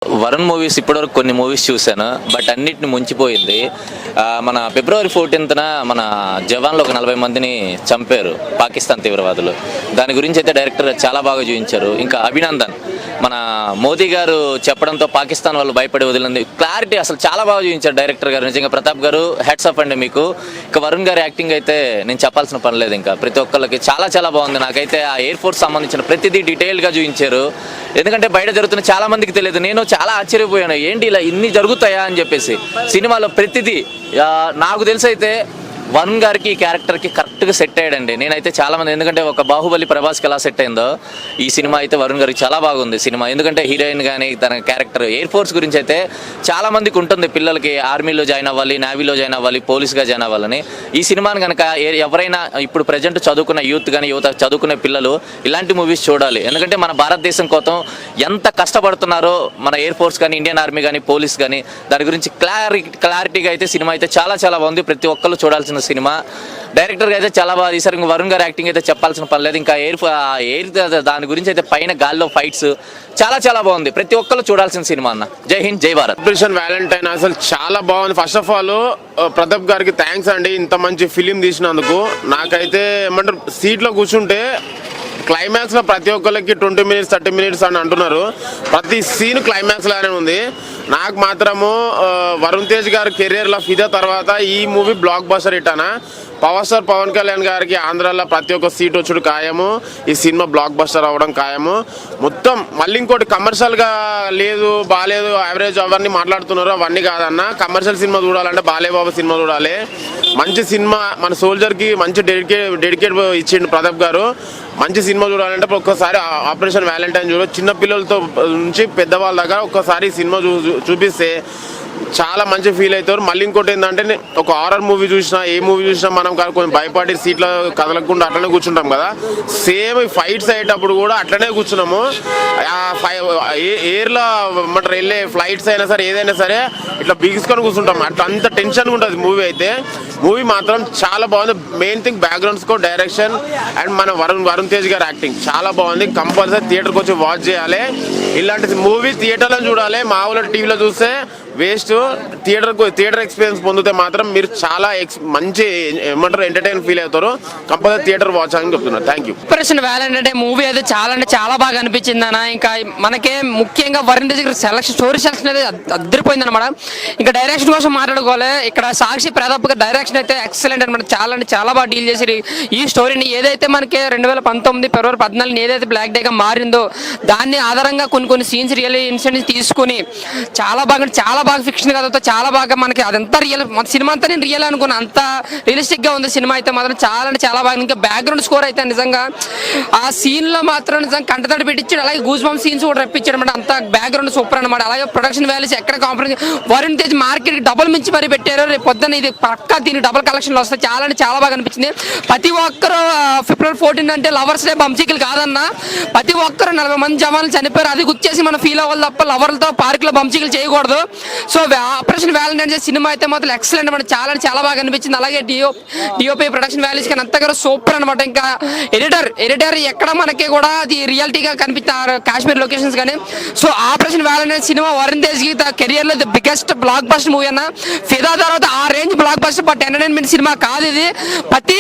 Varun movies ఇప్పటివరకు కొన్ని movies చూశాను, బట్ అన్నిటిని ముంచిపోయింది. మన ఫిబ్రవరి 14న మన జవాన్లో ఒక 40 మందిని చంపారు పాకిస్తాన్ తీవ్రవాదులు. దాని గురించి అయితే డైరెక్టర్ చాలా బాగా చూపించారు. ఇంకా అభినందన్ మన మోదీ గారు చెప్పడంతో పాకిస్తాన్ వాళ్ళు భయపడి వదిలింది క్లారిటీ అసలు చాలా బాగా చూపించారు డైరెక్టర్ గారు. నిజంగా ప్రతాప్ గారు హ్యాట్స్ ఆఫ్ అండి మీకు. ఇంకా వరుణ్ గారి యాక్టింగ్ అయితే నేను చెప్పాల్సిన పని లేదు, ఇంకా ప్రతి ఒక్కరికి చాలా చాలా బాగుంది. నాకైతే ఆ ఎయిర్ ఫోర్స్ సంబంధించిన ప్రతిదీ డీటెయిల్గా చూపించారు. ఎందుకంటే బయట జరుగుతున్న చాలా మందికి తెలియదు. నేను చాలా ఆశ్చర్యపోయాను, ఏంటి ఇలా ఇన్ని జరుగుతాయా అని చెప్పేసి. సినిమాలో ప్రతిదీ నాకు తెలిసి అయితే వరుణ్ గారికి ఈ క్యారెక్టర్కి కరెక్ట్గా సెట్ అయ్యాడండి. నేనైతే చాలామంది, ఎందుకంటే ఒక బాహుబలి ప్రభాస్కి ఎలా సెట్ అయిందో ఈ సినిమా అయితే వరుణ్ గారికి చాలా బాగుంది సినిమా. ఎందుకంటే హీరోయిన్ కానీ తన క్యారెక్టర్ ఎయిర్ ఫోర్స్ గురించి అయితే చాలామందికి ఉంటుంది, పిల్లలకి ఆర్మీలో జాయిన్ అవ్వాలి, నేవీలో జాయిన్ అవ్వాలి, పోలీస్గా జాయిన్ అవ్వాలని. ఈ సినిమాని కనుక ఎవరైనా ఇప్పుడు ప్రజెంట్ చదువుకున్న యూత్ కానీ యువత చదువుకునే పిల్లలు ఇలాంటి మూవీస్ చూడాలి. ఎందుకంటే మన భారతదేశం కోసం ఎంత కష్టపడుతున్నారో మన ఎయిర్ ఫోర్స్ కానీ, ఇండియన్ ఆర్మీ కానీ, పోలీస్ కానీ, దాని గురించి క్లారిటీగా అయితే సినిమా అయితే చాలా చాలా బాగుంది. ప్రతి ఒక్కరు చూడాల్సిన సినిమా. డైరెక్టర్ అయితే చాలా బాగా తీశారు. ఇంకా వరుణ్ గారి యాక్టింగ్ అయితే చెప్పాల్సిన పని లేదు. ఇంకా ఎయిర్ దాని గురించి అయితే పైన గాల్లో ఫైట్స్ చాలా చాలా బాగుంది. ప్రతి ఒక్కరు చూడాల్సిన సినిమా అన్న. జై హింద్, జై భారత్. ఆపరేషన్ వ్యాలంటైన్ అసలు చాలా బాగుంది. ఫస్ట్ ఆఫ్ ఆల్ ప్రతాప్ గారికి థ్యాంక్స్ అండి, ఇంత మంచి ఫిలిం తీసినందుకు. నాకైతే ఏమంటారు, సీట్లో కూర్చుంటే క్లైమాక్స్ లో ప్రతి ఒక్కరికి 20 minutes 30 minutes అని అంటున్నారు. ప్రతి సీన్ క్లైమాక్స్ లానే ఉంది. నాకు మాత్రము వరుణ్ తేజ్ గారి కెరీర్ లో ఫిదా తర్వాత ఈ మూవీ బ్లాక్ బస్టర్ ఇట్టానా. పవర్ స్టార్ పవన్ కళ్యాణ్ గారికి ఆంధ్రాలో ప్రతి ఒక్క సీట్ వచ్చుడు ఖాయము. ఈ సినిమా బ్లాక్ బస్టర్ అవ్వడం ఖాయము. మొత్తం మళ్ళీ ఇంకోటి కమర్షియల్ గా లేదు, బాలేదు, యావరేజ్ అవన్నీ మాట్లాడుతున్నారు. అవన్నీ కాదన్న, కమర్షియల్ సినిమా చూడాలంటే బాలేబాబు సినిమా చూడాలి. మంచి సినిమా మన సోల్జర్ కి మంచి డెడికేట్ ఇచ్చిండు ప్రతాప్ గారు. మంచి సినిమా చూడాలంటే ఒక్కసారి ఆపరేషన్ వ్యాలంటైన్ చూడ, చిన్న పిల్లలతో నుంచి పెద్దవాళ్ళ దగ్గర ఒక్కసారి సినిమా చూపిస్తే చాలా మంచి ఫీల్ అవుతారు. మళ్ళీ ఇంకోటి ఏంటంటే, ఒక హారర్ మూవీ చూసినా ఏ మూవీ చూసినా మనం కొంచెం భయపడి సీట్లో కదలకుండా అట్లనే కూర్చుంటాం కదా. సేమ్ ఫైట్స్ అయ్యేటప్పుడు కూడా అట్లనే కూర్చున్నాము. ఎయిర్లో ఏమంటారు వెళ్ళే ఫ్లైట్స్ అయినా సరే ఏదైనా సరే ఇట్లా బిగుసుకొని కూర్చుంటాం. అట్లా అంత టెన్షన్గా ఉంటుంది మూవీ అయితే. మూవీ మాత్రం చాలా బాగుంది. Main thing background score, direction and మన వరుణ్ తేజ్ గారి యాక్టింగ్ చాలా బాగుంది. కంపల్సరీ థియేటర్కి వచ్చి వాచ్ చేయాలి. ఇలాంటి మూవీ థియేటర్లో చూడాలి. మామూలు టీవీలో చూస్తే వేస్ట్. థియేటర్ ఎక్స్పీరియన్స్ పొందితే మాత్రం మీరు చాలా మంచి ఏమంటారు ఎంటర్టైన్ ఫీల్ అవుతారు. కంపల్సరీ థియేటర్ వాచ్ అని చెప్తున్నారు. Thank you. Operation Valentine movie అయితే చాలా అంటే చాలా బాగా అనిపించింది అన్న. ఇంకా మనకే ముఖ్యంగా Varun Tej selection, story selection అయితే అద్దరిపోయింది అనమాట. ఇంకా డైరెక్షన్ కోసం మాట్లాడుకోవాలి. ఇక్కడ సాక్షి ప్రతాప్ గారి డైరెక్షన్ అయితే ఎక్సలెంట్ అనమాట. చాలా అంటే చాలా బాగా డీల్ చేసి ఈ స్టోరీని ఏదైతే మనకి 2019 ఫిబ్రవరి 14 ఏదైతే బ్లాక్ డేగా మారిందో దాన్ని ఆధారంగా కొన్ని సీన్స్ రియల్ ఇన్సిడెంట్స్ తీసుకుని చాలా బాగా ఫిక్షన్ కథతో చాలా బాగా మనకి అదంతా రియల్, మన సినిమా అంతా నేను రియల్ అనుకున్నా. అంత రియలిస్టిక్ గా ఉంది సినిమా అయితే మాత్రం చాలా అంటే చాలా బాగా. ఇంకా బ్యాక్గ్రౌండ్ స్కోర్ అయితే నిజంగా ఆ సీన్ లో మాత్రం నిజంగా కంటతడి పెట్టించాడు. అలాగే గూస్ బంప్ సీన్స్ కూడా రప్పించాడు అనమాట. అంత బ్యాక్గ్రౌండ్ సూపర్ అనమాట. అలాగే ప్రొడక్షన్ వాల్యూస్ ఎక్కడ compromise. Varun Tej market double మించి మరి పెట్టారు. రేపు పొద్దున్న ఇది పక్కా దీనికి డబుల్ కలెక్షన్లు వస్తాయి. చాలా అంటే చాలా బాగా అనిపించింది. ప్రతి ఒక్కరు ఫిబ్రవరి 14 అంటే లవర్స్ డే బంసీకులు కాదన్నా. ప్రతి ఒక్కరు 40 మంది జవాన్లు చనిపోయారు. అది గుర్చేసి మనం ఫీల్ అవ్వాలి తప్ప లవర్లతో పార్కులో బంసీకులు చేయకూడదు. సో ఆపరేషన్ వ్యాలంటైన్ సినిమా అయితే మాత్రం ఎక్సలెంట్ అనమాట. చాలా బాగా అనిపించింది. అలాగే డిఓపి ప్రొడక్షన్ వాల్యూస్ కానీ అంతా కూడా సూపర్ అనమాట. ఇంకా ఎడిటర్ ఎక్కడ మనకి కూడా అది రియాలిటీగా కనిపిస్తారు కాశ్మీర్ లొకేషన్స్ కానీ. So operation Valentine cinema Varun Tej కి కెరియర్ లో the biggest block buster movie అన్న. ఫిదా తర్వాత ఆ range block buster, but entertainment cinema కాదు ఇది. ప్రతి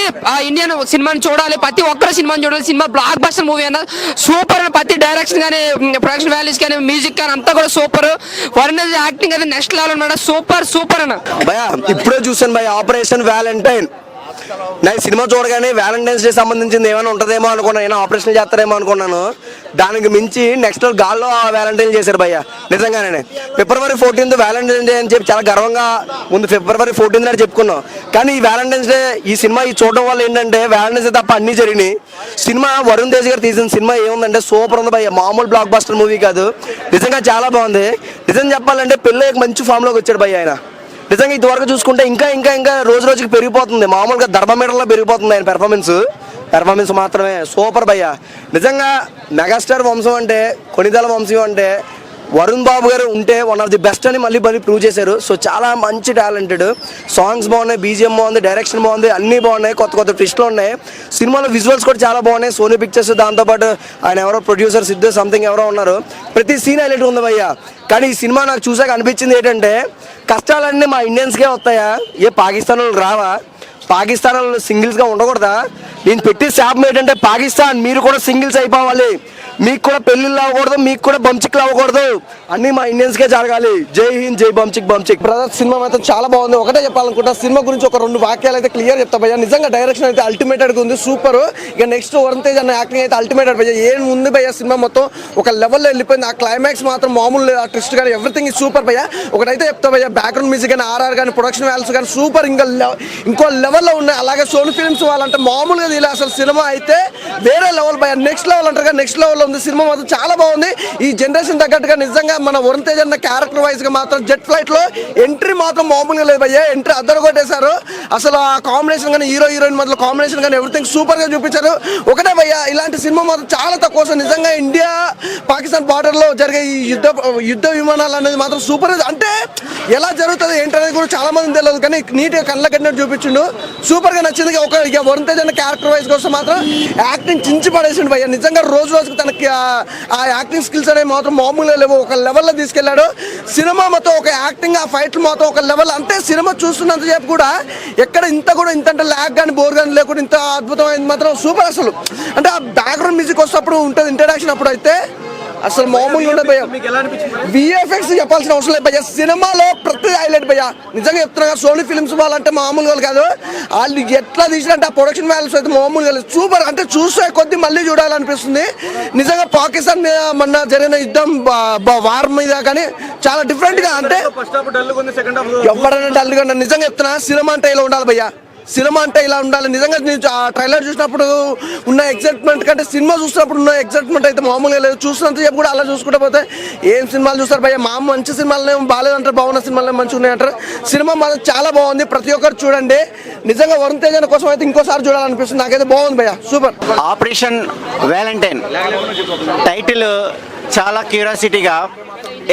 ఇండియన్ సినిమాని చూడాలి, ప్రతి ఒక్కరు సినిమాని చూడాలి. సినిమా బ్లాక్ బస్టర్ మూవీ అన్న. సూపర్ అన్న. ప్రతి డైరెక్షన్ కానీ, ప్రొడక్షన్ వాల్యూస్ కానీ, మ్యూజిక్ కానీ అంతా కూడా సూపర్. వరుణ్ తేజ్ యాక్టింగ్ అయితే నెక్స్ట్ లెవెల్ అన్నమాట. సూపర్ అన్న. భయ్యా ఇప్పుడే చూసాను భయ్య ఆపరేషన్ వ్యాలంటైన్. నేను సినిమా చూడగానే వ్యాలంటైన్స్ డే సంబంధించింది ఏమైనా ఉంటుందేమో అనుకున్నాను, ఏమైనా ఆపరేషన్ చేస్తారేమో అనుకున్నాను. దానికి మించి నెక్స్ట్ గాల్లో వ్యాలంటైన్ చేశారు భయ్య. నిజంగానే ఫిబ్రవరి 14 వ్యాలంటైన్స్ డే అని చెప్పి చాలా గర్వంగా ముందు ఫిబ్రవరి 14 నాడు చెప్పుకున్నాం. కానీ ఈ వ్యాలంటైన్స్ డే ఈ సినిమా ఈ చూడడం వల్ల ఏంటంటే వ్యాలంటైన్స్ డే తప్ప అన్నీ జరిగినాయి. సినిమా వరుణ్ తేజ్ గారు తీసిన సినిమా ఏముందంటే సూపర్ ఉంది భయ్య. మామూలు బ్లాక్ బస్టర్ మూవీ కాదు, నిజంగా చాలా బాగుంది. నిజం చెప్పాలంటే పెళ్ళి మంచి ఫామ్లోకి వచ్చాడు భయ్య ఆయన. నిజంగా ఇంతవరకు చూసుకుంటే ఇంకా రోజు రోజుకి పెరిగిపోతుంది. మామూలుగా ధర్మమీటర్లో పెరిగిపోతుంది ఆయన పెర్ఫార్మెన్స్ మాత్రమే సూపర్ భయ్య. నిజంగా మెగాస్టార్ వంశం అంటే, కొనిదల వంశం అంటే వరుణ్ బాబు గారు ఉంటే వన్ ఆఫ్ ది బెస్ట్ అని మళ్ళీ ప్రూవ్ చేశారు. సో చాలా మంచి టాలెంటెడ్, సాంగ్స్ బాగున్నాయి, బీజిఎం బాగుంది, డైరెక్షన్ బాగుంది, అన్నీ బాగున్నాయి, కొత్త కొత్త ట్విస్ట్లు ఉన్నాయి. సినిమాలో విజువల్స్ కూడా చాలా బాగున్నాయి. సోనీ పిక్చర్స్, దాంతోపాటు ఆయన ఎవరో ప్రొడ్యూసర్ సిద్ధు సంథింగ్ ఎవరో ఉన్నారు, ప్రతి సీన్ హైలైట్ ఉంది భయ్య. కానీ ఈ సినిమా నాకు చూసాక అనిపించింది ఏంటంటే, కష్టాలన్నీ మా ఇండియన్స్కే వస్తాయా, ఏ పాకిస్తాన్ వాళ్ళు రావా, పాకిస్తాన్ వాళ్ళు సింగిల్స్గా ఉండకూడదా? నేను పెట్టి శాపం ఏంటంటే, పాకిస్తాన్ మీరు కూడా సింగిల్స్ అయిపోవాలి, మీకు కూడా పెళ్ళిళ్ళు అవ్వకూడదు, మీకు కూడా బంచిక్లు అవ్వకూడదు, అన్నీ మా ఇండియన్స్కే జరగాలి. జై హింద్, జై బంచిక్. బ్రదర్ సినిమా మాత్రం చాలా బాగుంది. ఒకటే చెప్పాలనుకుంటా, సినిమా గురించి ఒక 2 వాక్యాలు అయితే క్లియర్ చెప్తా భయ్యా. నిజంగా డైరెక్షన్ అయితే అల్టిమేటెడ్గా ఉంది, సూపర్. ఇక నెక్స్ట్ వరుణ్ తేజ్ అన్న యాక్టింగ్ అయితే అల్టిమేటెడ్ భయ్యా. ఏం ఉంది భయ్యా, సినిమా మొత్తం ఒక లెవెల్లో వెళ్ళిపోయింది. ఆ క్లైమాక్స్ మాత్రం మామూలు, ఆ ట్విస్ట్ కానీ ఎవ్రీథింగ్ ఈ సూపర్ భయ్యా. ఒకటైతే చెప్తా భయ్యా, బ్యాక్గ్రౌండ్ మ్యూజిక్ కానీ, ఆర్ఆర్ కానీ, ప్రొడక్షన్ వాల్యూస్ కానీ సూపర్, ఇంకో లెవెల్లో ఉన్నాయి. అలాగే సోనీ ఫిల్మ్స్ వాళ్ళంటే మామూలుగా ఇలా అసలు సినిమా అయితే వేరే లెవెల్ భయ్యా, నెక్స్ట్ లెవెల్ అంటారు, నెక్స్ట్ లెవెల్లో ఉంది సినిమా మాత్రం చాలా బాగుంది. ఈ జనరేషన్ తగ్గట్టుగా నిజంగా మన వరుణ్ తేజ్ అన్న క్యారెక్టర్ వైజ్ గా మాత్రం జెట్ ఫ్లైట్ లో ఎంట్రీ మాత్రం మామూలుగా లేదు భయ్యా. ఎంట్రీ అద్దరు కొట్టేశారు అసలు. ఆ కాంబినేషన్ కానీ, హీరో హీరోయిన్ మధ్యలో కాంబినేషన్ కానీ ఎవ్రీథింగ్ సూపర్ గా చూపించారు. ఒకటే భయ్యా, ఇలాంటి సినిమా మాత్రం చాలా తక్కువ. నిజంగా ఇండియా పాకిస్తాన్ బార్డర్ లో జరిగే ఈ యుద్ధ విమానాలు అనేది మాత్రం సూపర్. అంటే ఎలా జరుగుతుంది ఏంటనేది కూడా చాలా మంది తెలియదు, కానీ నీట్ గా కళ్ళ కట్టినట్టు చూపించిండు, సూపర్ గా నచ్చింది. ఇక వరుణ్ తేజ్ అన్న క్యారెక్టర్ వైజ్ కోసం మాత్రం యాక్టింగ్ చించి పడేసిండు భయ్యా. నిజంగా రోజు రోజుకి తనకి ఆ యాక్టింగ్ స్కిల్స్ అనేవి మాత్రం మామూలుగా లేవు, ఒక లెవెల్లో తీసుకెళ్లాడు. సినిమా మొత్తం ఒక యాక్టింగ్, ఆ ఫైట్లు మొత్తం ఒక లెవెల్. అంటే సినిమా చూస్తున్నంత సేపు కూడా ఎక్కడ ఇంత అంటే ల్యాగ్ కానీ బోర్ కానీ లేకుండా ఇంత అద్భుతమైంది మాత్రం సూపర్ అసలు. అంటే ఆ బ్యాక్గ్రౌండ్ మ్యూజిక్ వస్తేప్పుడు ఉంటుంది, ఇంట్రడక్షన్ అప్పుడు అయితే అసలు మామూలుగా ఉండదు భయ్యా. విఎఫ్ఎక్స్ చెప్పాల్సిన అవసరం లేదు భయ్యా, సినిమాలో ప్రతి హైలైట్ భయ్యా. నిజంగా చెప్తున్నా, సోనీ ఫిల్మ్స్ వాళ్ళంటే మామూలుగా కాదు, వాళ్ళు ఎట్లా తీసినట్టు ఆ ప్రొడక్షన్ వాల్యూస్ అయితే మామూలుగా లేదు, సూపర్. అంటే చూసే కొద్ది మళ్ళీ చూడాలనిపిస్తుంది. నిజంగా పాకిస్తాన్ మీద మొన్న జరిగిన యుద్ధం వార్ మీద కానీ చాలా డిఫరెంట్ గా, అంటే ఎవరైనా డల్గా నిజంగా చెప్తున్నా, సినిమా అంటే ఇలా ఉండాలి భయ్యా, సినిమా అంటే ఇలా ఉండాలి. నిజంగా ట్రైలర్ చూసినప్పుడు ఉన్న ఎక్సైట్మెంట్ కంటే సినిమా చూసినప్పుడు ఉన్న ఎక్సైట్మెంట్ అయితే మామూలుగా లేదు. చూసినంత చెప్పు కూడా అలా చూసుకుంటే పోతే ఏం సినిమాలు చూస్తారు భయ్యా, మా మంచి సినిమాలనే బాగాలేదంటారు, బాగున్న సినిమాలనే మంచిగా ఉన్నాయంటారు. సినిమా మాత్రం చాలా బాగుంది, ప్రతి ఒక్కరు చూడండి. నిజంగా వరుణ్ తేజ్ కోసం అయితే ఇంకోసారి చూడాలనిపిస్తుంది, నాకైతే బాగుంది భయ్యా, సూపర్. ఆపరేషన్ వ్యాలంటైన్ టైటిల్ చాలా క్యూరియాసిటీగా,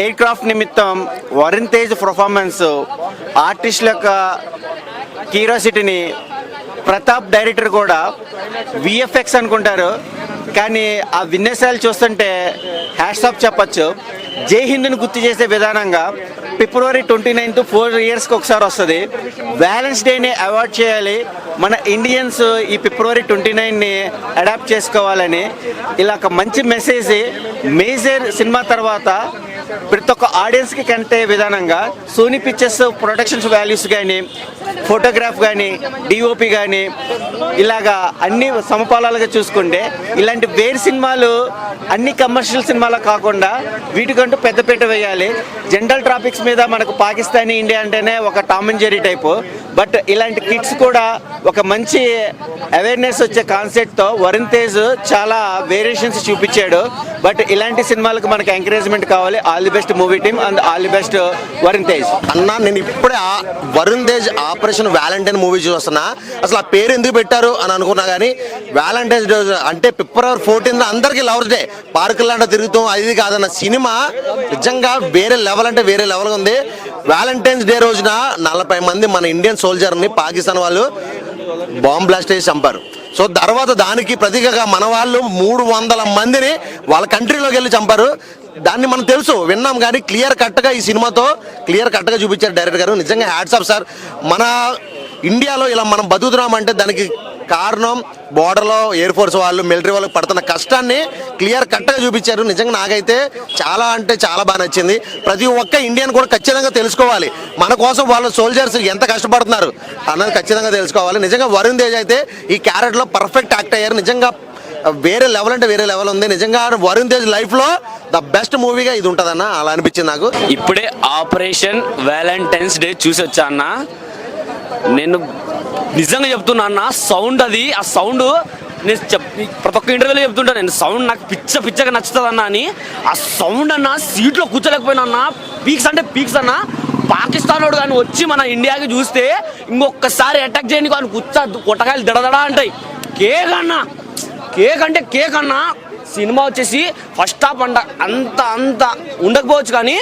ఎయిర్ క్రాఫ్ట్ నిమిత్తం వరుణ్ తేజ్ పర్ఫార్మెన్స్, ఆర్టిస్టుల యొక్క క్యూరియాసిటీని, ప్రతాప్ డైరెక్టర్ కూడా విఎఫ్ఎక్స్ అనుకుంటారు, కానీ ఆ విన్యాసాలు చూస్తుంటే హ్యాట్స్ ఆఫ్ చెప్పచ్చు. జై హింద్ని గుర్తు చేసే విధానంగా February 29th 4 yearsకి ఒకసారి వస్తుంది. వ్యాలెన్స్ డేని అవాయిడ్ చేయాలి, మన ఇండియన్స్ ఈ February 29ని అడాప్ట్ చేసుకోవాలని ఇలా ఒక మంచి మెసేజ్ మేజర్ సినిమా తర్వాత ప్రతి ఒక్క ఆడియన్స్కి కంటే విధానంగా సోనీ పిక్చర్స్ ప్రొడక్షన్స్ వాల్యూస్ కానీ, ఫోటోగ్రాఫ్ కానీ, డిఓపి కానీ ఇలాగా అన్ని సమపాలాలుగా చూసుకుంటే ఇలాంటి వేరు సినిమాలు అన్ని కమర్షియల్ సినిమాలు కాకుండా వీటికంటూ పెద్దపీట వేయాలి. జనరల్ ట్రాఫిక్స్ మీద మనకు పాకిస్తానీ ఇండియా అంటేనే ఒక Tom and Jerry type, but ఇలాంటి కిడ్స్ కూడా ఒక మంచి అవేర్నెస్ వచ్చే కాన్సెప్ట్తో వరుణ్ తేజ్ చాలా వేరియేషన్స్ చూపించాడు. బట్ ఇలాంటి సినిమాలకు మనకు ఎంకరేజ్మెంట్ కావాలి. All the best movie team and all the best Varun Tej. అన్న నేను ఇప్పుడే Varun Tej operation Valentine movie చూస్తున్నా, అసలు ఆ పేరు ఎందుకు పెట్టారు అని అనుకున్నా, కానీ వ్యాలంటైన్స్ డే అంటే February 14th అందరికీ లవర్స్ డే, పార్కులంటే తిరుగుతాం, అది కాదన్న సినిమా నిజంగా వేరే లెవెల్ అంటే వేరే లెవెల్ ఉంది. వ్యాలంటైన్స్ డే రోజున 40 మంది మన ఇండియన్ సోల్జర్ని పాకిస్తాన్ వాళ్ళు బాంబ్ బ్లాస్ట్ చేసి చంపారు. సో తర్వాత దానికి ప్రతీకగా మన వాళ్ళు 300 మందిని వాళ్ళ కంట్రీలోకి వెళ్ళి చంపారు. దాన్ని మనం తెలుసు, విన్నాం, కానీ క్లియర్ కట్గా ఈ సినిమాతో క్లియర్ కట్గా చూపించారు డైరెక్టర్ గారు. నిజంగా హ్యాట్స్ ఆఫ్ సార్. మన ఇండియాలో ఇలా మనం బతుకుతున్నామంటే దానికి కారణం బోర్డర్లో ఎయిర్ ఫోర్స్ వాళ్ళు, మిలిటరీ వాళ్ళకి పడుతున్న కష్టాన్ని క్లియర్ కట్గా చూపించారు. నిజంగా నాకైతే చాలా అంటే చాలా బాగా నచ్చింది. ప్రతి ఒక్క ఇండియన్ కూడా ఖచ్చితంగా తెలుసుకోవాలి, మన కోసం వాళ్ళ సోల్జర్స్ ఎంత కష్టపడుతున్నారు అన్నది ఖచ్చితంగా తెలుసుకోవాలి. నిజంగా వరుణ్ తేజ్ అయితే ఈ క్యారెక్టర్లో పర్ఫెక్ట్ యాక్ట్ అయ్యారు. నిజంగా వేరే లెవెల్ అంటే వేరే లెవెల్ ఉంది. నిజంగా వరుణ్ తేజ్ లైఫ్లో ద బెస్ట్ మూవీగా ఇది ఉంటుందన్న, అలా అనిపించింది నాకు. ఇప్పుడే ఆపరేషన్ వ్యాలంటైన్స్ డే చూసి వచ్చా అన్న. నేను నిజంగా చెప్తున్నా అన్న, సౌండ్ అది, ఆ సౌండ్ నేను ప్రతి ఒక్క ఇంటర్వ్యూలో చెప్తుంటా, నేను సౌండ్ నాకు పిచ్చగా నచ్చుతుంది అన్న అని. ఆ సౌండ్ అన్న సీట్లో కూర్చోలేకపోయినా అన్న, పీక్స్ అంటే పీక్స్ అన్న. పాకిస్తాన్ వాడు కానీ వచ్చి మన ఇండియాకి చూస్తే ఇంకొకసారి అటాక్ చేయడానికి ఆయన కొట్టకాయలు దడదడా అంటాయి. కేక్ అంటే కేక్ అన్న, సినిమా వచ్చేసి ఫస్ట్ హాఫ్ అంత ఉండకపోవచ్చు, కానీ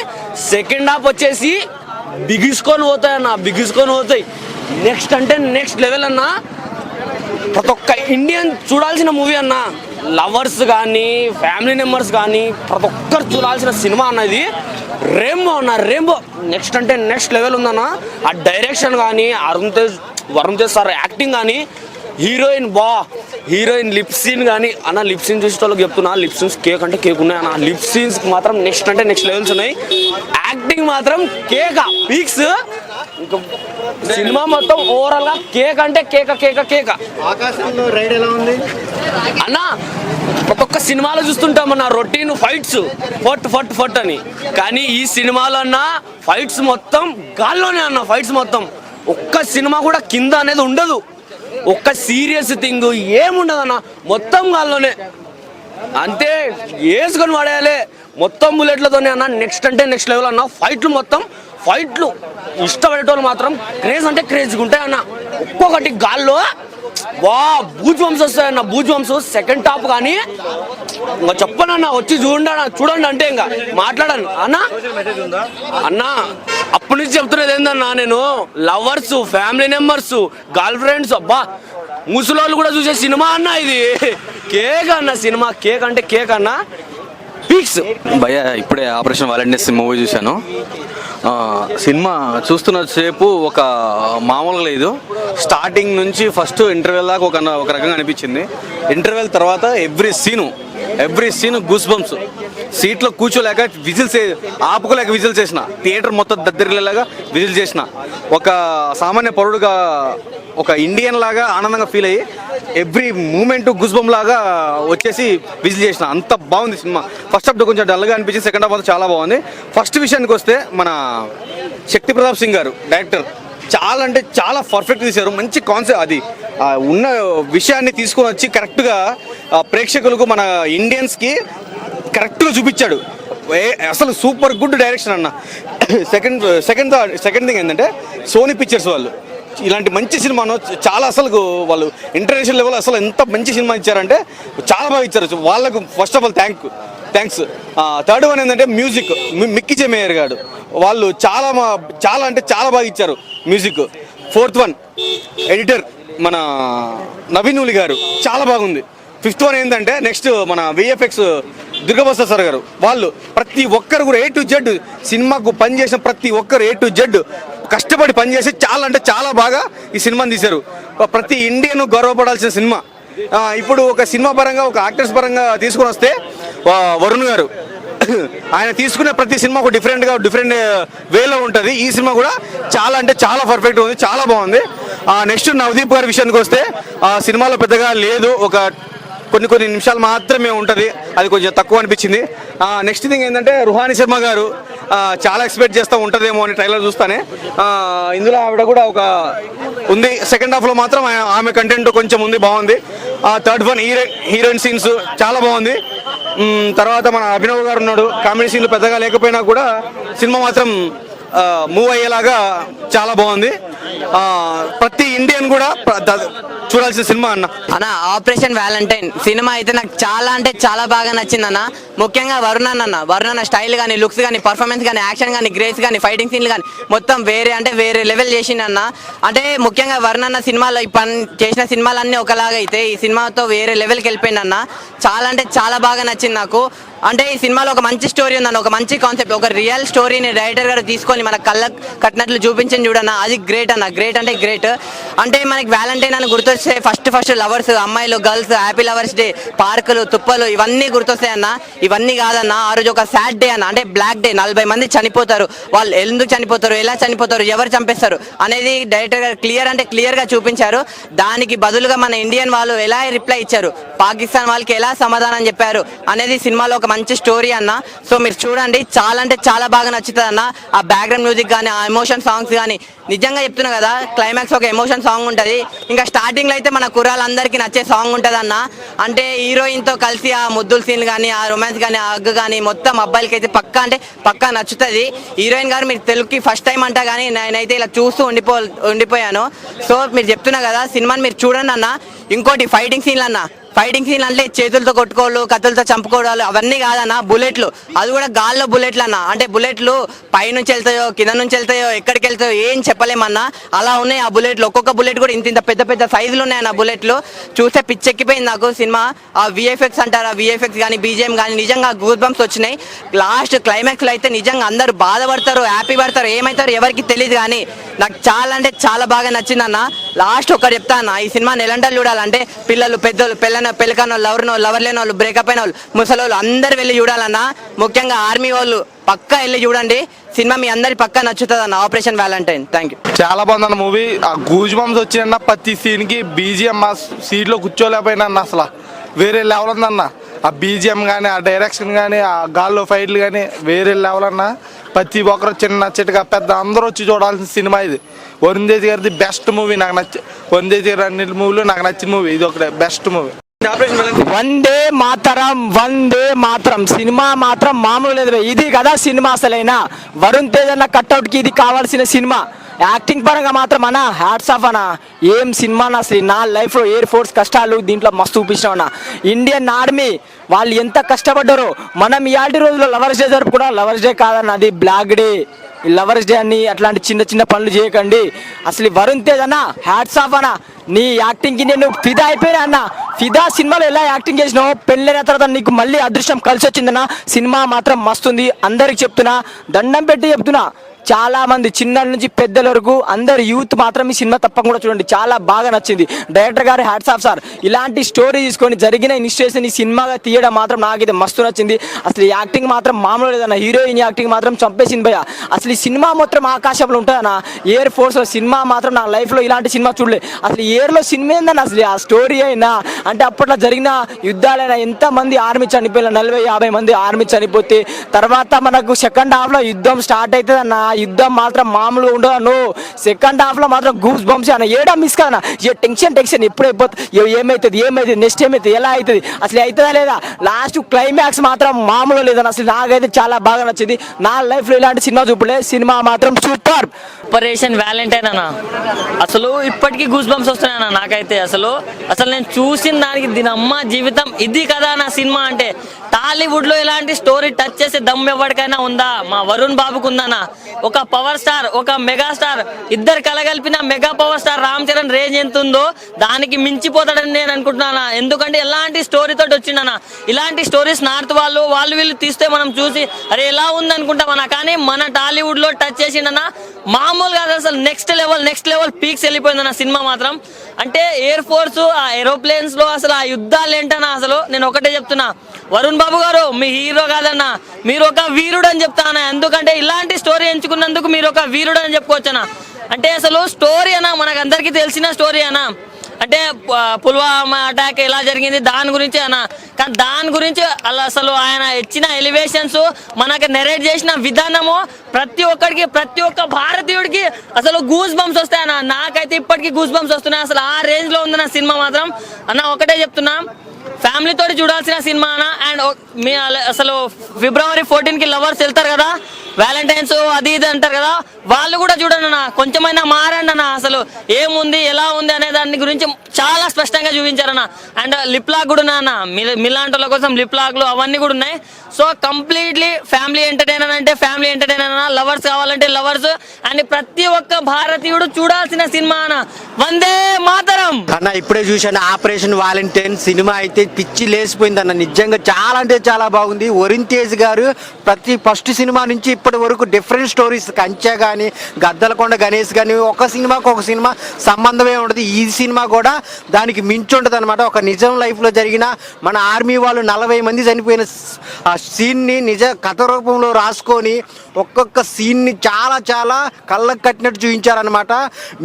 సెకండ్ హాఫ్ వచ్చేసి బిగుసుకొని పోతాయి. నెక్స్ట్ అంటే నెక్స్ట్ లెవెల్ అన్న. ప్రతి ఒక్క ఇండియన్ చూడాల్సిన మూవీ అన్న. లవర్స్ కానీ ఫ్యామిలీ మెంబర్స్ కానీ ప్రతి ఒక్కరు చూడాల్సిన సినిమా అన్నది. రెయిన్బో నెక్స్ట్ అంటే నెక్స్ట్ లెవెల్ ఉందన్న. ఆ డైరెక్షన్ కానీ వరుణ్ తేజ్ సార్ యాక్టింగ్ కానీ, హీరోయిన్ లిప్ సీన్ కానీ అన్న. లిప్ సీన్ చూసే వాళ్ళకి చెప్తున్నా, లిప్ సీన్స్ కేక్ అంటే కేక్ ఉన్నాయి అన్న. లిప్ సీన్స్ మాత్రం నెక్స్ట్ అంటే నెక్స్ట్ లెవెల్స్ ఉన్నాయి. యాక్టింగ్ మాత్రం కేక పీక్స్. ఇంకా సినిమా మొత్తం ఓవరాల్ గా కేక్ అంటే కేక. ఆకాశంలో రైడ్ ఎలా ఉంది అన్న? ప్రతి ఒక్క సినిమాలో చూస్తుంటాం అన్న రొటీన్ ఫైట్స్ ఫట్ అని, కానీ ఈ సినిమాలో అన్న ఫైట్స్ మొత్తం గాల్లోనే అన్న. ఫైట్స్ మొత్తం ఒక్క సినిమా కూడా కింద అనేది ఉండదు. ఒక్క సీరియస్ థింగ్ ఏముండదు అన్న, మొత్తం గాల్లోనే. అంతే వేసుకొని పడేయాలి మొత్తం బుల్లెట్లతోనే అన్న. నెక్స్ట్ అంటే నెక్స్ట్ లెవెల్ అన్న. ఫైట్లు ఇష్టపడేటోళ్ళు మాత్రం క్రేజ్ అంటే క్రేజ్గా ఉంటాయి అన్న. ఒక్కొక్కటి గాల్లో బూజ్ బంప్స్ వస్తాయన్న. బూజ్ బంప్స్ సెకండ్ టాప్ కానీ ఇంకా చెప్పనన్నా, వచ్చి చూడండి అంటే ఇంకా మాట్లాడాను అన్న. అప్పటి నుంచి చెప్తున్నది ఏందన్నా, నేను lovers, family members, girl friends, అబ్బా ముసలోళ్ళు కూడా చూసే సినిమా అన్న ఇది. కేక్ అన్న సినిమా, కేక్ అంటే కేక్ అన్న. పీక్స్ భయ్య ఇప్పుడే ఆపరేషన్ వాలంటీర్స్ మూవీ చూశాను. సినిమా చూస్తున్న సేపు ఒక మామూలుగా లేదు. స్టార్టింగ్ నుంచి ఫస్ట్ ఇంటర్వెల్ దాకా ఒక రకంగా అనిపించింది. ఇంటర్వెల్ తర్వాత ఎవ్రీ సీన్ గూస్ బంప్స్. సీట్లో కూర్చోలేక ఆపుకోలేక విజిల్స్ చేసిన. థియేటర్ మొత్తం దద్దరిల్లేలాగా విజిల్ చేసిన. ఒక సామాన్య పౌరుడుగా, ఒక ఇండియన్ లాగా ఆనందంగా ఫీల్ అయ్యి ఎవ్రీ మూమెంట్ గూస్ బంప్ లాగా వచ్చేసి విజిల్ చేసిన. అంత బాగుంది సినిమా. ఫస్ట్ హాఫ్ కొంచెం డల్గా అనిపించింది, సెకండ్ హాఫ్ అంతా చాలా బాగుంది. ఫస్ట్ విషయానికి వస్తే మన శక్తి ప్రతాప్ సింగ్ గారు డైరెక్టర్ చాలా అంటే చాలా పర్ఫెక్ట్ తీశారు. మంచి కాన్సెప్ట్, అది ఉన్న విషయాన్ని తీసుకొని వచ్చి కరెక్ట్గా ప్రేక్షకులకు, మన ఇండియన్స్కి కరెక్ట్గా చూపించాడు. అసలు సూపర్ గుడ్ డైరెక్షన్ అన్న. సెకండ్ థింగ్ ఏంటంటే సోనీ పిక్చర్స్ వాళ్ళు ఇలాంటి మంచి సినిమాను చాలా అసలు వాళ్ళు ఇంటర్నేషనల్ లెవెల్ అసలు ఎంత మంచి సినిమా ఇచ్చారంటే చాలా బాగా ఇచ్చారు. వాళ్ళకు first of all thanks. Third one ఏంటంటే మ్యూజిక్, మిక్కీ జే మేయర్ గారు వాళ్ళు చాలా అంటే చాలా బాగా ఇచ్చారు మ్యూజిక్. ఫోర్త్ వన్ ఎడిటర్ మన నవీన్ ఉలి గారు చాలా బాగుంది. ఫిఫ్త్ వన్ ఏంటంటే నెక్స్ట్ మన విఎఫ్ఎక్స్ దుర్గాప్రసాద్ సార్ గారు. వాళ్ళు ప్రతి ఒక్కరు కూడా A to Z సినిమాకు పనిచేసిన ప్రతి ఒక్కరు A to Z కష్టపడి పనిచేసి చాలా అంటే చాలా బాగా ఈ సినిమాని తీశారు. ప్రతి ఇండియన్ గౌరవపడాల్సిన సినిమా. ఇప్పుడు ఒక సినిమా పరంగా, ఒక యాక్టర్స్ పరంగా తీసుకొని వస్తే వరుణ్ గారు ఆయన తీసుకునే ప్రతి సినిమా ఒక డిఫరెంట్ వేలో ఉంటుంది. ఈ సినిమా కూడా చాలా అంటే చాలా పర్ఫెక్ట్ ఉంది, చాలా బాగుంది. నెక్స్ట్ నవదీప్ గారి విషయానికి వస్తే సినిమాలో పెద్దగా లేదు, ఒక కొన్ని నిమిషాలు మాత్రమే ఉంటుంది, అది కొంచెం తక్కువ అనిపించింది. నెక్స్ట్ థింగ్ ఏంటంటే రుహాని శర్మ గారు చాలా ఎక్స్పెక్ట్ చేస్తూ ఉంటుందేమో అని ట్రైలర్ చూస్తానే. ఇందులో ఆవిడ కూడా ఒక ఉంది. సెకండ్ హాఫ్లో మాత్రం ఆమె కంటెంట్ కొంచెం ఉంది, బాగుంది. థర్డ్ వన్ హీరోయిన్ సీన్స్ చాలా బాగుంది. తర్వాత మన అభినవ్ గారు ఉన్నాడు. కామెడీ సీన్లు పెద్దగా లేకపోయినా కూడా సినిమా మాత్రం మూవ్ అయ్యేలాగా చాలా బాగుంది. ప్రతి ఇండియన్ కూడా చూడాల్సిన సినిమా అన్న. ఆపరేషన్ వ్యాలంటైన్ సినిమా అయితే నాకు చాలా అంటే చాలా బాగా నచ్చింది అన్న. ముఖ్యంగా వరుణ్ అన్న స్టైల్ కానీ, లుక్స్ కానీ, పర్ఫార్మెన్స్ కానీ, యాక్షన్ కానీ, గ్రేస్ కానీ, ఫైటింగ్ సీన్లు కానీ మొత్తం వేరే లెవెల్ చేసిండన్న. అంటే ముఖ్యంగా వరుణ్ అన్న సినిమాలో చేసిన సినిమాలన్నీ ఒకలాగా అయితే ఈ సినిమాతో వేరే లెవెల్కి వెళ్ళిపోయింది అన్న. చాలా అంటే చాలా బాగా నచ్చింది నాకు. అంటే ఈ సినిమాలో ఒక మంచి స్టోరీ ఉందన్న, ఒక మంచి కాన్సెప్ట్, ఒక రియల్ స్టోరీని డైరెక్టర్ గారు తీసుకొని మన కళ్ళకు కట్టినట్లు చూపించింది చూడన్న. అది గ్రేట్ అన్న, గ్రేట్ అంటే గ్రేట్. అంటే మనకి వ్యాలంటైన్ అని గుర్తొస్తే ఫస్ట్ లవర్స్, అమ్మాయిలు, గర్ల్స్, హ్యాపీ లవర్స్ డే, పార్కులు, తుప్పలు ఇవన్నీ గుర్తొస్తాయి అన్న. ఇవన్నీ కాదన్న, ఆ రోజు ఒక సాడ్ డే అన్న, అంటే బ్లాక్ డే. 40 మంది చనిపోతారు. వాళ్ళు ఎందుకు చనిపోతారు, ఎలా చనిపోతారు, ఎవరు చంపేస్తారు అనేది డైరెక్టర్ గారు క్లియర్ గా చూపించారు. దానికి బదులుగా మన ఇండియన్ వాళ్ళు ఎలా రిప్లై ఇచ్చారు, పాకిస్తాన్ వాళ్ళకి ఎలా సమాధానం చెప్పారు అనేది సినిమాలో ఒక మంచి స్టోరీ అన్న. సో మీరు చూడండి, చాలా అంటే చాలా బాగా నచ్చుతుంది అన్న. ఆ బ్యాక్గ్రౌండ్ మ్యూజిక్ కానీ, ఆ ఎమోషన్ సాంగ్స్ కానీ, నిజంగా చెప్తున్నా కదా, క్లైమాక్స్ ఒక ఎమోషన్ సాంగ్ ఉంటుంది. ఇంకా స్టార్టింగ్ లో అయితే మన కుర్రాళ్ళందరికీ నచ్చే సాంగ్ ఉంటుంది అన్న. అంటే హీరోయిన్ తో కలిసి ఆ ముద్దుల సీన్ కానీ, ఆ రొమాన్స్ కానీ, ఆ హగ్ కానీ మొత్తం అబ్బాయిలకి అయితే పక్కా నచ్చుతుంది. హీరోయిన్ గారు మీరు తెలుగుకి ఫస్ట్ టైం అంటా కానీ నేనైతే ఇలా చూస్తూ ఉండిపోయాను. సో మీరు చెప్తున్నా కదా, సినిమాని మీరు చూడండి అన్న. ఇంకోటి ఫైటింగ్ సీన్లు అన్న, ఫైటింగ్ సీన్ అంటే చేతులతో కొట్టుకోవాలి, కత్తులతో చంపుకోవడాలు అవన్నీ కాదన్న, బుల్లెట్లు, అది కూడా గాల్లో బుల్లెట్లు అన్న. అంటే బుల్లెట్లు పైనుంచి వెళ్తాయో కింద నుంచి వెళ్తాయో ఎక్కడికి వెళ్తాయో ఏం చెప్పలేమన్నా, అలా ఉన్నాయి ఆ బుల్లెట్లు. ఒక్కొక్క బుల్లెట్ కూడా ఇంత పెద్ద పెద్ద సైజులు ఉన్నాయన్న బుల్లెట్లు. చూస్తే పిచ్చెక్కిపోయింది నాకు సినిమా. ఆ విఎఫ్ఎక్స్ అంటారు, ఆ విఎఫ్ఎక్స్ కానీ బీజిఎం కానీ నిజంగా గూస్ బంప్స్ వచ్చినాయి. లాస్ట్ క్లైమాక్స్లో అయితే నిజంగా అందరూ బాధపడతారు, హ్యాపీ పడతారు, ఏమవుతారు ఎవరికి తెలియదు. కానీ నాకు చాలా అంటే చాలా బాగా నచ్చిందన్న. లాస్ట్ ఒకటి చెప్తా అన్న, ఈ సినిమా నెలంటలు చూడాలంటే పిల్లలు, పెద్దలు, పెళ్ళకన్న లవర్ లేని వాళ్ళు, బ్రేకప్ అయిన వాళ్ళు, ముసలోళ్ళు అందరు వెళ్ళి చూడాలన్న. ముఖ్యంగా ఆర్మీ వాళ్ళు పక్కా వెళ్ళి చూడండి. సినిమా మీ అందరి పక్కా నచ్చుతుంది అన్న, ఆపరేషన్ వ్యాలంటైన్. Thank you. చాలా బాగుందన్న మూవీ. ఆ గూజ్ బంప్స్ వచ్చిన ప్రతి సీన్కి బీజిఎం ఆ సీట్లో కూర్చోలేకపోయినా అన్న, అసలు వేరే లెవెల్ ఉందన్న. ఆ బీజిఎం కానీ, ఆ డైరెక్షన్ కానీ, ఆ గాల్లో ఫైట్లు కానీ వేరే లెవెల్ అన్న. ప్రతి ఒక్కరు చిన్న చిట్టగా పెద్ద అందరూ వచ్చి చూడాల్సిన సినిమా ఇది. వరుణ్ తేజ్ గారిది బెస్ట్ మూవీ నాకు వరుణ్ తేజ్ గారి అన్ని మూవీలు నాకు నచ్చిన మూవీ ఇది, ఒకటే best movie. Vande Mataram, Vande Mataram cinema మాత్రం మామూలు లేదు. ఇది కదా సినిమా అసలైన వరుణ్ తేజ్ అన్న కట్అవుట్ కి ఇది కావాల్సిన సినిమా. యాక్టింగ్ పరంగా మాత్రం అన్న హ్యాట్స్ ఆఫ్ అన్న. ఏం సినిమా అసలు. నా లైఫ్లో ఎయిర్ ఫోర్స్ కష్టాలు దీంట్లో మస్తు చూపించాం అన్న. ఇండియన్ ఆర్మీ వాళ్ళు ఎంత కష్టపడ్డారో. మనం ఇయాల్టి రోజుల్లో లవర్స్ డే జరుపుకున్నాం. లవర్స్ డే కాదన్న, అది బ్లాక్ డే. లవర్స్ డే అని అట్లాంటి చిన్న చిన్న పనులు చేయకండి. అసలు వరుణ్ తేజ్ అన్న హ్యాట్స్ ఆఫ్ అన్న. నీ యాక్టింగ్కి నేను ఫిదా అయిపోయినా అన్న. ఫిదా సినిమాలో ఎలా యాక్టింగ్ చేసినావు, పెళ్ళైన తర్వాత నీకు మళ్ళీ అదృష్టం కలిసి వచ్చిందన్న. సినిమా మాత్రం మస్తుంది. అందరికి చెప్తున్నా, దండం పెట్టి చెప్తున్నా. చాలా మంది చిన్న నుంచి పెద్దల వరకు అందరు యూత్ మాత్రం ఈ సినిమా తప్పకుండా చూడండి. చాలా బాగా నచ్చింది. డైరెక్టర్ గారు హ్యాట్స్ ఆఫ్ సార్. ఇలాంటి స్టోరీ తీసుకొని జరిగిన ఇన్స్టిట్యూషన్ ఈ సినిమాగా తీయడం మాత్రం నాకైతే మస్తు నచ్చింది. అసలు యాక్టింగ్ మాత్రం మామూలు లేదన్న. హీరోయిన్ యాక్టింగ్ మాత్రం చంపేసింది భయ్య. అసలు ఈ సినిమా మొత్తం ఆకాశంలో ఉంటుందన్న. ఎయిర్ ఫోర్స్లో సినిమా మాత్రం నా లైఫ్లో ఇలాంటి సినిమా చూడలే. అసలు ఎయిర్లో సినిమా ఏందన్న. అసలు ఆ స్టోరీ అయినా అంటే అప్పట్లో జరిగిన యుద్ధాలైనా ఎంతమంది ఆర్మీ చనిపోయిన 40-50 మంది ఆర్మీ చనిపోతే తర్వాత మనకు సెకండ్ హాఫ్లో యుద్ధం స్టార్ట్ అవుతుంది అన్న. యుద్ధం మాత్రం మామూలుగా ఉండదు. సెకండ్ హాఫ్ లో మాత్రం గూస్ బంప్స్ అన్న. ఏడా మిస్ కాదన్న. టెన్షన్ ఎప్పుడు అయిపోతుంది, ఏమైతుంది నెక్స్ట్ ఏమైతుంది, ఎలా అవుతుంది, అసలు అవుతుందా లేదా. లాస్ట్ క్లైమాక్స్ మాత్రం మామూలు లేదన్న. అసలు నాకైతే చాలా బాగా నచ్చింది. నా లైఫ్ లో ఇలాంటి సినిమా చూపలే. సినిమా మాత్రం సూపర్. ఆపరేషన్ వ్యాలంటైన్ అన్న అసలు ఇప్పటికీ గూస్ బంప్స్ వస్తున్నాయి అన్న. నాకైతే అసలు నేను చూసిన దానికి దీని అమ్మ జీవితం ఇది కదా నా సినిమా. అంటే టాలీవుడ్ లో ఇలాంటి స్టోరీ టచ్ చేసే దమ్ ఎవరికైనా ఉందా? మా వరుణ్ బాబుకు ఉందన్న. ఒక పవర్ స్టార్, ఒక మెగా స్టార్, ఇద్దరు కలగలిపిన mega power star Ram Charan range ఎంత ఉందో దానికి మించిపోతాడని నేను అనుకుంటున్నాను. ఎందుకంటే ఎలాంటి స్టోరీ తోటి వచ్చిందన్న. ఇలాంటి స్టోరీస్ నార్త్ వాళ్ళు వీళ్ళు తీస్తే మనం చూసి అరే ఎలా ఉంది అనుకుంటామన్నా. కానీ మన టాలీవుడ్ లో టచ్ చేసిండన్న. మామూలుగా అసలు నెక్స్ట్ లెవెల్ పీక్స్ వెళ్ళిపోయిందన్న సినిమా మాత్రం. అంటే ఎయిర్ ఫోర్స్, ఆ ఏరోప్లేన్స్ లో అసలు ఆ యుద్ధాలు ఏంటన్నా. అసలు నేను ఒకటే చెప్తున్నా, వరుణ్ బాబు గారు మీ హీరో కాదన్నా, మీరు ఒక వీరుడు అని చెప్తానా. ఎందుకంటే ఇలాంటి స్టోరీ ఎంచుకున్నందుకు మీరు ఒక వీరుడు అని చెప్పుకోవచ్చనా. అంటే అసలు స్టోరీ అన్నా మనకు అందరికీ తెలిసిన స్టోరీ అన్నా. అంటే పుల్వామా అటాక్ ఎలా జరిగింది దాని గురించి అన్న. కానీ దాని గురించి అసలు ఆయన ఇచ్చిన ఎలివేషన్స్, మనకు నెరేట్ చేసిన విధానము ప్రతి ఒక్క భారతీయుడికి అసలు గూస్ బంప్స్ వస్తాయన్న. నాకైతే ఇప్పటికీ గూస్ బంప్స్ వస్తున్నాయి. అసలు ఆ రేంజ్ లో ఉంది నా సినిమా మాత్రం అన్న. ఒకటే చెప్తున్నా, ఫ్యామిలీ తోటి చూడాల్సిన సినిమా అన్న. అండ్ మీ అసలు February 14కి లవర్స్ వెళ్తారు కదా, వ్యాలంటైన్స్ అది ఇది అంటారు కదా, వాళ్ళు కూడా చూడండి అన్న. కొంచెమైనా మారండి అన్న. అసలు ఏముంది ఎలా ఉంది అనే దాని గురించి చాలా స్పష్టంగా చూపించారన్న. అండ్ లిప్ లాక్ కూడా ఉన్నా అన్న. మిలాంటోల కోసం లిప్ లాక్లు అవన్నీ కూడా ఉన్నాయి. సో కంప్లీట్లీ ఫ్యామిలీ ఎంటర్టైనర్ అంటే ఫ్యామిలీ ఎంటర్టైనర్ అన్న. లవర్స్ కావాలంటే లవర్స్. అండ్ ప్రతి ఒక్క భారతీయుడు చూడాల్సిన సినిమా అన్న. వందే మాతరం అన్న. ఇప్పుడే చూశాను ఆపరేషన్ వ్యాలంటైన్ సినిమా. అయితే పిచ్చి లేసిపోయింది అన్న. నిజంగా చాలా అంటే చాలా బాగుంది. వరుణ్ తేజ్ గారు ఫస్ట్ సినిమా నుంచి ఇప్పటి వరకు డిఫరెంట్ స్టోరీస్, కంచె కానీ, గద్దలకొండ గణేష్ కానీ, ఒక సినిమాకి ఒక సినిమా సంబంధమే ఉండదు. ఈ సినిమా కూడా దానికి మించి ఉంటుంది అనమాట. ఒక నిజం లైఫ్లో జరిగిన మన ఆర్మీ వాళ్ళు 40 మంది చనిపోయిన ఆ సీన్ని నిజ కథ రూపంలో రాసుకొని ఒక్కొక్క సీన్ని చాలా చాలా కళ్ళకు కట్టినట్టు చూపించారనమాట.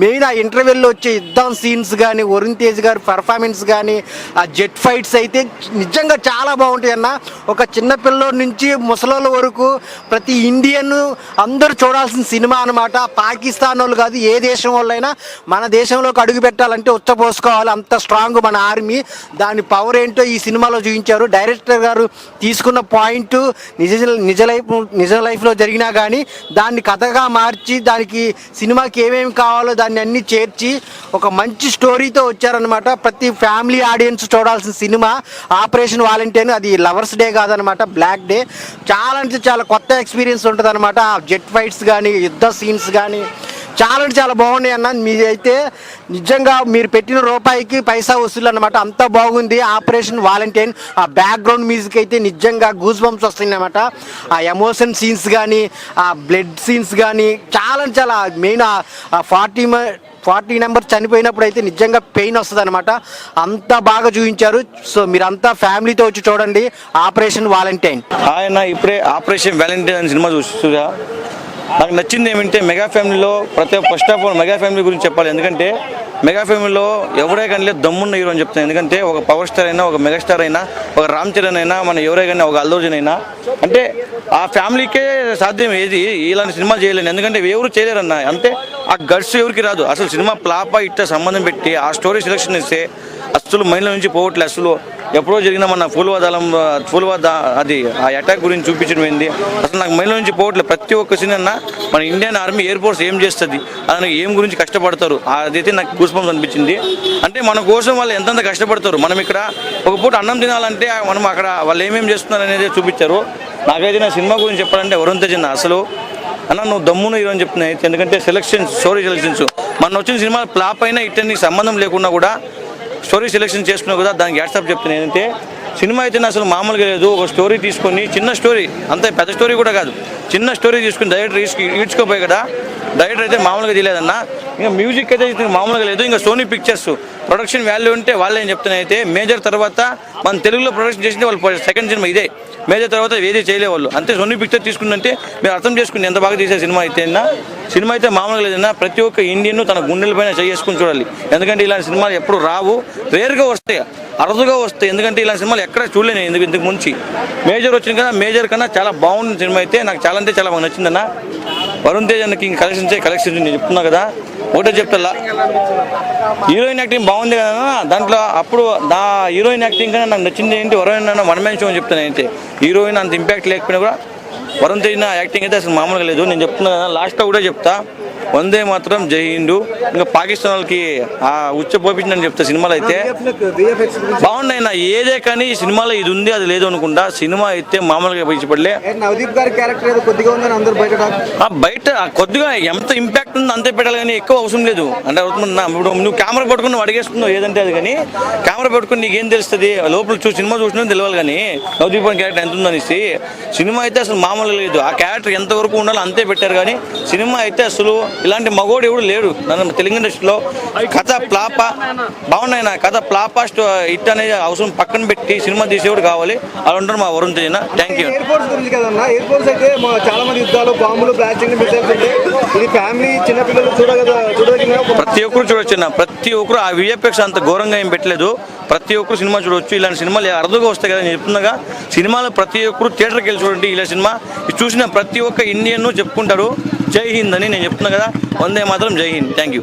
మెయిన్ ఆ ఇంటర్వెల్లో వచ్చే యుద్ధం సీన్స్ కానీ, వరుణ్ తేజ్ గారి పర్ఫార్మెన్స్ కానీ, ఆ జెట్ ఫైట్స్ అయితే నిజంగా చాలా బాగుంటాయి అన్న. ఒక చిన్న పిల్లోడి నుంచి ముసలోళ్ళ వరకు ప్రతి ఇండియన్ ఇండియన్ అందరూ చూడాల్సిన సినిమా అనమాట. పాకిస్తాన్ వాళ్ళు కాదు, ఏ దేశం వాళ్ళైనా మన దేశంలోకి అడుగు పెట్టాలంటే ఉచ్చపోసుకోవాలి, అంత స్ట్రాంగ్ మన ఆర్మీ. దాని పవర్ ఏంటో ఈ సినిమాలో చూపించారు. డైరెక్టర్ గారు తీసుకున్న పాయింట్ నిజ లైఫ్లో జరిగినా కానీ దాన్ని కథగా మార్చి దానికి సినిమాకి ఏమేమి కావాలో దాన్ని అన్ని చేర్చి ఒక మంచి స్టోరీతో వచ్చారనమాట. ప్రతి ఫ్యామిలీ ఆడియన్స్ చూడాల్సిన సినిమా ఆపరేషన్ వాలంటీర్. అది లవర్స్ డే కాదనమాట, బ్లాక్ డే. చాలా అంటే చాలా కొత్త ఎక్స్పీరియన్స్ ఉంటుంది అనమాట. జెట్ ఫైట్స్ కానీ యుద్ధ సీన్స్ కానీ చాలా అంటే చాలా బాగున్నాయి అన్న. మీరైతే నిజంగా మీరు పెట్టిన రూపాయికి పైసా వసూలు అనమాట, అంత బాగుంది ఆపరేషన్ వాలంటీర్. ఆ బ్యాక్గ్రౌండ్ మ్యూజిక్ అయితే నిజంగా గూస్ బంప్స్ వస్తుంది అనమాట. ఆ ఎమోషన్ సీన్స్ కానీ ఆ బ్లడ్ సీన్స్ కానీ చాలా అంటే చాలా మెయిన్. ఆ 40 నెంబర్ చనిపోయినప్పుడు అయితే నిజంగా పెయిన్ వస్తుంది అనమాట. అంత బాగా చూపించారు. సో మీరంతా ఫ్యామిలీతో వచ్చి చూడండి ఆపరేషన్ వాలంటీర్. ఆయన ఇప్పుడే ఆపరేషన్ వ్యాలంటైన్ అనే సినిమా చూస్తుగా నాకు నచ్చింది ఏమంటే మెగా ఫ్యామిలీలో first of all mega family గురించి చెప్పాలి. ఎందుకంటే మెగా ఫ్యామిలీలో ఎవరే కానీ దమ్మున్న హీరో అని చెప్తాను. ఎందుకంటే ఒక పవర్ స్టార్ అయినా, ఒక మెగాస్టార్ అయినా, ఒక రామ్ చరణ్ అయినా, మన ఎవరే కానీ ఒక అల్లు అర్జున్ అయినా, అంటే ఆ ఫ్యామిలీకే సాధ్యం ఏది ఇలాంటి సినిమా చేయలేను. ఎందుకంటే ఎవరు చేయలేరన్న, అంటే ఆ గట్స్ ఎవరికి రాదు. అసలు సినిమా ప్లాపా ఇట్లా సంబంధం పెట్టి ఆ స్టోరీ సెలెక్షన్ ఇస్తే అసలు మైండ్లో నుంచి పోవట్లే. అసలు ఎప్పుడో జరిగిన మన ఫూల్వాద అది ఆ అటాక్ గురించి చూపించడం ఏంది, అసలు నాకు మైండ్లో నుంచి పోవట్లేదు. ప్రతి ఒక్క సీన్ అన్న మన ఇండియన్ ఆర్మీ ఎయిర్ ఫోర్స్ ఏం చేస్తుంది, అలాగే ఏం గురించి కష్టపడతారు, అదైతే నాకు గూస్ బంప్స్ అనిపించింది. అంటే మన కోసం వాళ్ళు ఎంతెంత కష్టపడతారు. మనం ఇక్కడ ఒక పూట అన్నం తినాలంటే మనం అక్కడ వాళ్ళు ఏమేమి చేస్తున్నారు అనేది చూపించారు. నాకైతే నా సినిమా గురించి చెప్పాలంటే వరుణ్ తేజ్ అసలు అన్న నువ్వు దమ్మున హీరో అని చెప్తున్నాయి. ఎందుకంటే స్టోరీ సెలెక్షన్స్ మన వచ్చిన సినిమా ఫ్లాప్ అయినా ఇట్టని సంబంధం లేకుండా కూడా స్టోరీ సెలెక్షన్ చేసుకున్నా కూడా దానికి వాట్సాప్ చెప్తున్నాను. ఏంటంటే సినిమా అయితే అసలు మామూలుగా లేదు. ఒక స్టోరీ తీసుకొని చిన్న స్టోరీ, అంతే పెద్ద స్టోరీ కూడా కాదు, చిన్న స్టోరీ తీసుకుని డైరెక్టర్ ఈడ్చుకోపోయి కదా. డైరెక్టర్ అయితే మామూలుగా తెలియదన్న. ఇంకా మ్యూజిక్ అయితే మామూలుగా లేదు. ఇంకా సోనీ పిక్చర్స్ ప్రొడక్షన్ వాల్యూ ఉంటే వాళ్ళు ఏం చెప్తున్నాయి అయితే మేజర్ తర్వాత మన తెలుగులో ప్రొడక్షన్ చేసింది వాళ్ళు సెకండ్ సినిమా ఇదే. మేజర్ తర్వాత ఏది చేయలేవాళ్ళు. అంతే సోనీ పిక్చర్ తీసుకుందంటే మీరు అర్థం చేసుకుని ఎంత బాగా తీసే సినిమా అయితే సినిమా అయితే మామూలుగా లేదన్నా. ప్రతి ఒక్క ఇండియన్ తన గుండెల పైన చేసుకుని చూడాలి. ఎందుకంటే ఇలాంటి సినిమాలు ఎప్పుడు రావు, రేర్గా వస్తాయి, అరుదుగా వస్తాయి. ఎందుకంటే ఇలాంటి సినిమాలు ఎక్కడ చూడలేను ఇంతకు ముంచి. మేజర్ వచ్చింది కదా, మేజర్ కన్నా చాలా బాగుంది సినిమా అయితే. నాకు చాలా అంటే చాలా బాగా నచ్చిందన్న. వరుణ్ తేజ్ అన్నకి కలెక్షన్స్ నేను చెప్తున్నా కదా, ఒకటే చెప్తా, హీరోయిన్ యాక్టింగ్ బాగుంది కదా దాంట్లో. అప్పుడు నా హీరోయిన్ యాక్టింగ్ కన్నా నాకు నచ్చింది ఏంటి, వరుణ్ అన్న వన్ మ్యాన్ షో అని చెప్తాను. అయితే హీరోయిన్ అంత ఇంపాక్ట్ లేకపోయినా కూడా వరుణ్ తేజ్ యాక్టింగ్ అయితే అసలు మామూలుగా లేదు. నేను చెప్తున్నా కదా, లాస్ట్లో కూడా చెప్తా, వందే మాత్రం జై హిందూ. ఇంకా పాకిస్తాన్ వాళ్ళకి ఆ ఉచ్చ పోపించిందని చెప్తా. సినిమాలో అయితే బాగున్నాయి నా ఏదే, కానీ ఈ సినిమాలో ఇది ఉంది అది లేదు అనుకుంటా. సినిమా అయితే మామూలుగా పడిలే. నవదీప్ గారి క్యారెక్టర్ ఏదో కొద్దిగా ఉందని అందరూ బయట కొద్దిగా ఎంత ఇంపాక్ట్ ఉందో అంతే పెట్టాలి, కానీ ఎక్కువ అవసరం లేదు. అంటే ఇప్పుడు నువ్వు కెమెరా పట్టుకుని నువ్వు అడిగేస్తున్నావు ఏదంటే అది, కానీ కెమెరా పట్టుకుని నీకేం తెలుస్తుంది, లోపల సినిమా చూసినా తెలియాలి. కానీ నవదీప్ గారి క్యారెక్టర్ ఎంత ఉందనేసి సినిమా అయితే అసలు మామూలుగా లేదు. ఆ క్యారెక్టర్ ఎంతవరకు ఉండాలో అంతే పెట్టారు. కానీ సినిమా అయితే అసలు ఇలాంటి మగోడు ఎవడు లేడు నన్ను తెలుగు ఇండస్ట్రీలో. కథ ప్లాపా బాగున్నాయి నా కథ ప్లాపా హిట్ అనేది అవసరం పక్కన పెట్టి సినిమా తీసేవాడు కావాలి. అలా ఉంటారు మా Varun Tej. Thank you. Air force గురించి కదన్నా, ఎయిర్ ఫోర్స్ అయితే చాలా మంది యుద్ధాలు, బాంబులు, బ్లాస్టింగ్, మిసైల్స్ ఉంటాయి. ఇది ఫ్యామిలీ చిన్నపిల్లలు చూడదగిన ప్రతి ఒక్కరు చూడొచ్చు అన్న. ప్రతి ఒక్కరు ఆ విఎఫ్ఎక్స్ అంత ఘోరంగా ఏం పెట్టలేదు. ప్రతి ఒక్కరు సినిమా చూడవచ్చు. ఇలాంటి సినిమాలు అరుదుగా వస్తాయి కదా. నేను చెప్తున్నాగా సినిమాలు ప్రతి ఒక్కరు థియేటర్కి వెళ్ళి చూడండి. ఇలా సినిమా చూసిన ప్రతి ఒక్క ఇండియన్ చెప్పుకుంటారు జై హింద్ అని. నేను చెప్తున్నా కదా, వందే మాత్రం జై హింద్. Thank you.